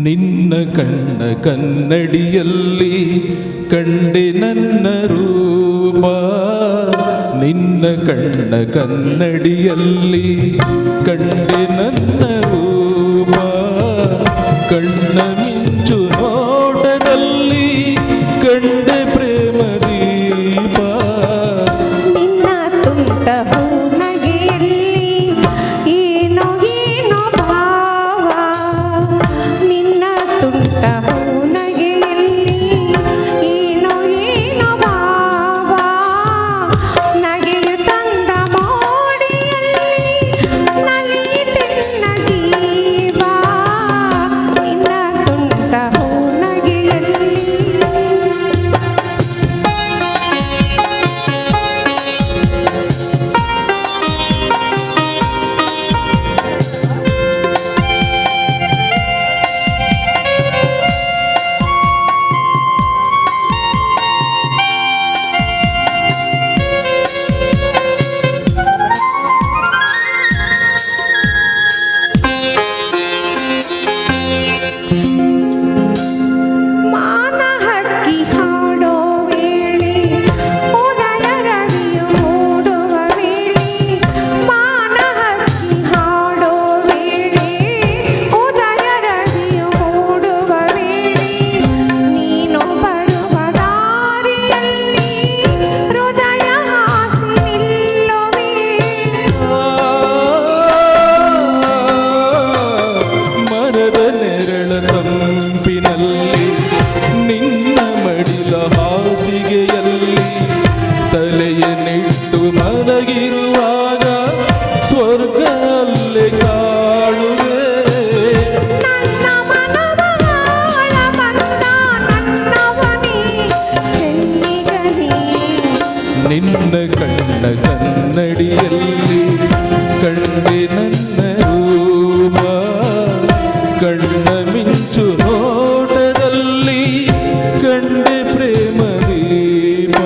ನಿನ್ನ ಕಣ್ಣ ಕನ್ನಡಿಯಲ್ಲಿ ಕಂಡೆ ನನ್ನ ರೂಪ, ನಿನ್ನ ಕಣ್ಣ ಕನ್ನಡಿಯಲ್ಲಿ ಕಂಡೆ ನನ್ನ ರೂಪ, ಕಣ್ಣ ಮಿಂಚು ನೋಟದಲ್ಲಿ ಕಂಡೆ ಪ್ರೇಮ ದೀಪ. ನಿನ್ನ ತುಂಟ ನಗೆಯಲ್ಲಿ ಏನೋ ಏನೋ ಭಾವ, ನಿನ್ನ ತುಂಟ ನಗೆಯಲ್ಲಿ ಏನೋ ಏನೋ ಭಾವ, ನಗೆಯು ತಂದ ಮೋಡಿಯಲ್ಲಿ ನಲಿಯಿತೆನ್ನ ಜೀವ, ನಿನ್ನ ತುಂಟ ನಗೆಯಲ್ಲಿ. ಮಾನ ಹಕ್ಕಿ ಹಾಡೋ ವೇಳೆ ಉದಯ ರವಿಯು ಮೂಡುವ ವೇಳೆ, ಮಾನ ಹಕ್ಕಿ ಹಾಡೋ ವೇಳೆ ಉದಯ ರವಿಯು ಮೂಡುವ ವೇಳೆ, ನೀನು ಬರುವ ದಾರಿಯಲ್ಲಿ ಹೃದಯ ಹಾಸಿ ನಿಲ್ಲುವೆ. ಮರದ ನೆರಳ ತಂಪಿನಲ್ಲಿ ನಿನ್ನ ಮಡಿಲ ಹಾಸಿಗೆಯಲ್ಲಿ ತಲೆಯನ್ನಿಟ್ಟು ಮಲಗಿರುವಾಗ ಸ್ವರ್ಗ ಅಲ್ಲೇ ಕಾಣುವೆ. ನನ್ನ ಮನದ ಆಳ ಬಂದ ನನ್ನವನೇ ಚೆನ್ನಿಗನೇ, ನಿನ್ನ ಕಣ್ಣ ಕನ್ನಡಿಯಲ್ಲಿ ಕಂಡೆ ನನ್ನ ರೂಪ, ಕಣ್ಣ ಮಿಂಚು ನೋಟದಲ್ಲಿ ಕಂಡೆ ಪ್ರೇಮ ದೀಪ.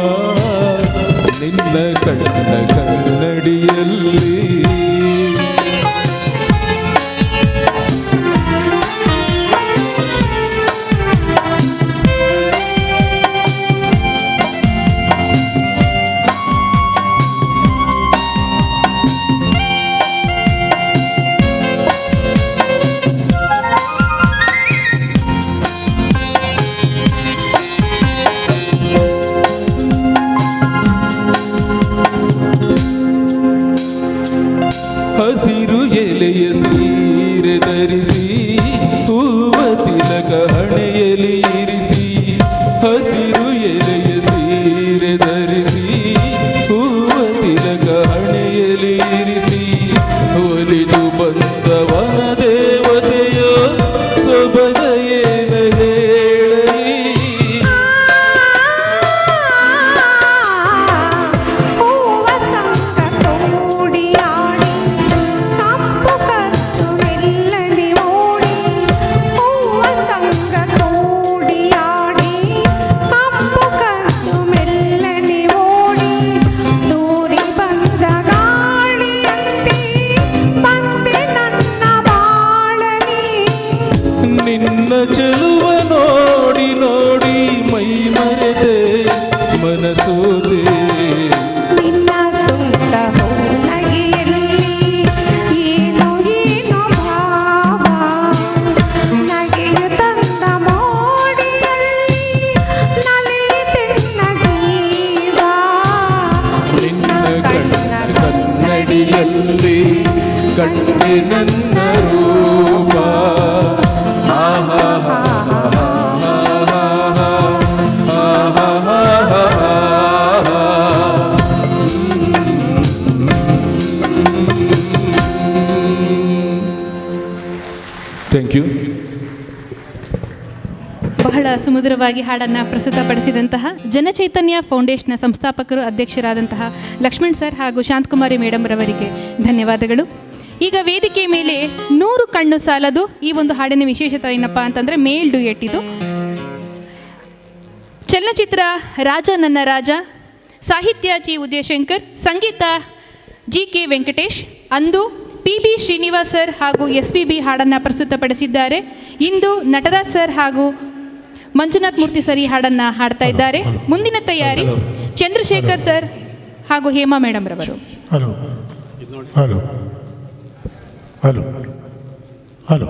ನಿನ್ನ ಕಣ್ಣ ಕನ್ನಡಿಯಲ್ಲಿ ಹಸಿರು ಎಲೆಯ ಸೀರೆ ಧರಿಸಿ ಹೂವ ತಿಲಕ ಹಣೆಯಲ್ಲಿ ಇರಿಸಿ, ಹಸಿರು ಎಲೆಯ ಸೀರೆ ಧರಿಸಿ ಹೂವ ತಿಲಕ ಹಣೆಯಲ್ಲಿ ಇರಿಸಿ, ಒಲಿದು ಬಂದವನ ದೇವತೆಯೋ ಸೊಬಗ ಏನ ಹೇಳಲಿ. ಹೂವ ಸಂಗ ಕೂಡಿಯಾಡಿ ಕಪ್ಪು ಕತ್ತು ಮೆಲ್ಲನೆ ಓಡಿ, ಹೂವ ಸಂಗ ಕೂಡಿಯಾಡಿ ಕಪ್ಪು ಕತ್ತು ಮೆಲ್ಲನೆ ಓಡಿ, ದೂರಿ ಬಂದ ಗಾಳಿಯಂತೆ ಬಂದೆ ನನ್ನ ಬಾಳಲಿ. ನಿನ್ನ ಚೆಲುವ ನೋಡಿ ನೋಡಿ ಮೈ ಮರೆತೆ ಮನಸೋದೆ. ನಿನ್ನ ತುಂಟ ನಗೆಯಲ್ಲಿ ಏನೋ ಏನೋ ಭಾವ, ನಗೆಯು ತಂದ ಮೋಡಿಯಲ್ಲಿ ನಲಿಯಿತೆನ್ನ ಜೀವ, ನಿನ್ನ ಕಣ್ಣ ಕನ್ನಡಿಯಲ್ಲಿ ಕಂಡೆ ನನ್ನ ರೂಪ. Thank you. ಬಹಳ ಸುಮಧುರವಾಗಿ ಹಾಡನ್ನು ಪ್ರಸ್ತುತಪಡಿಸಿದಂತಹ ಜನಚೈತನ್ಯ ಫೌಂಡೇಶನ್ನ ಸಂಸ್ಥಾಪಕರು ಅಧ್ಯಕ್ಷರಾದಂತಹ ಲಕ್ಷ್ಮಣ್ ಸರ್ ಹಾಗೂ ಶಾಂತಕುಮಾರಿ ಮೇಡಮ್ ರವರಿಗೆ ಧನ್ಯವಾದಗಳು. ಈಗ ವೇದಿಕೆ ಮೇಲೆ 100 ಕಣ್ಣು ಸಾಲದು ಈ ಒಂದು ಹಾಡಿನ ವಿಶೇಷತೆ ಏನಪ್ಪ ಅಂತಂದರೆ ಮೇಲ್ ಡ್ಯೂಯೆಟ್ ಇದು. ಚಲನಚಿತ್ರ ರಾಜ ನನ್ನ ರಾಜ, ಸಾಹಿತ್ಯ ಜಿ ಉದಯಶಂಕರ್, ಸಂಗೀತ ಜಿ ಕೆ ವೆಂಕಟೇಶ್, ಅಂದು ಪಿ ಶ್ರೀನಿವಾಸ್ ಸರ್ ಹಾಗೂ SPB ಹಾಡನ್ನು ಪ್ರಸ್ತುತಪಡಿಸಿದ್ದಾರೆ. ಇಂದು ನಟರಾಜ್ ಸರ್ ಹಾಗೂ ಮಂಜುನಾಥ್ ಮೂರ್ತಿ ಸರ್ ಈ ಹಾಡನ್ನು ಹಾಡ್ತಾ ಇದ್ದಾರೆ. ಮುಂದಿನ ತಯಾರಿ ಚಂದ್ರಶೇಖರ್ ಸರ್ ಹಾಗೂ ಹೇಮಾ ಮೇಡಮ್ ರವರು. Hello hello hello hello